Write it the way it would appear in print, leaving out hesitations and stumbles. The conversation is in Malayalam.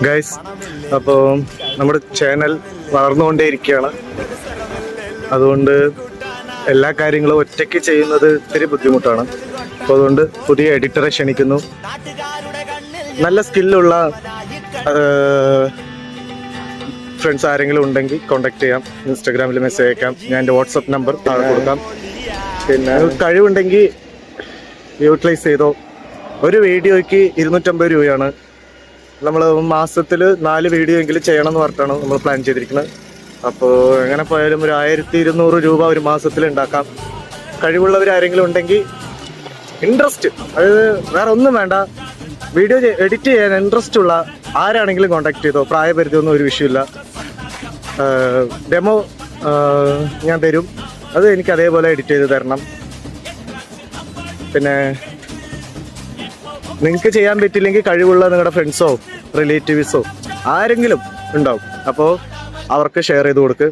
ഗൈസ്, അപ്പോൾ നമ്മുടെ ചാനൽ വളർന്നുകൊണ്ടേയിരിക്കുകയാണ്. അതുകൊണ്ട് എല്ലാ കാര്യങ്ങളും ഒറ്റയ്ക്ക് ചെയ്യുന്നത് ഇത്തിരി ബുദ്ധിമുട്ടാണ്. അപ്പോൾ അതുകൊണ്ട് പുതിയ എഡിറ്ററെ ക്ഷണിക്കുന്നു. നല്ല സ്കില്ലുള്ള ഫ്രണ്ട്സ് ആരെങ്കിലും ഉണ്ടെങ്കിൽ കോൺടാക്ട് ചെയ്യാം. ഇൻസ്റ്റാഗ്രാമിൽ മെസ്സേജ് അയക്കാം. ഞാൻ എൻ്റെ വാട്സപ്പ് നമ്പർ താഴെ കൊടുക്കാം. പിന്നെ കഴിവുണ്ടെങ്കിൽ യൂട്ടിലൈസ് ചെയ്തോ. ഒരു വീഡിയോയ്ക്ക് 250 രൂപയാണ്. നമ്മൾ മാസത്തിൽ 4 വീഡിയോ എങ്കിലും ചെയ്യണം എന്ന് പറഞ്ഞിട്ടാണ് നമ്മൾ പ്ലാൻ ചെയ്തിരിക്കുന്നത്. അപ്പോൾ എങ്ങനെ പോയാലും ഒരു 1200 രൂപ ഒരു മാസത്തിൽ ഉണ്ടാക്കാം. കഴിവുള്ളവരാരെങ്കിലും ഉണ്ടെങ്കിൽ ഇൻട്രസ്റ്റ്, അതായത് വേറെ ഒന്നും വേണ്ട, വീഡിയോ എഡിറ്റ് ചെയ്യാൻ ഇൻട്രസ്റ്റ് ഉള്ള ആരാണെങ്കിലും കോൺടാക്ട് ചെയ്തോ. പ്രായപരിധിയൊന്നും ഒരു വിഷയമില്ല. ഡെമോ ഞാൻ തരും, അത് എനിക്ക് അതേപോലെ എഡിറ്റ് ചെയ്ത് തരണം. പിന്നെ നിങ്ങൾക്ക് ചെയ്യാൻ പറ്റില്ലെങ്കിൽ കഴിവുള്ള നിങ്ങളുടെ ഫ്രണ്ട്സോ റിലേറ്റീവ്സോ ആരെങ്കിലും ഉണ്ടാവും. അപ്പോൾ അവർക്ക് ഷെയർ ചെയ്ത് കൊടുക്ക്.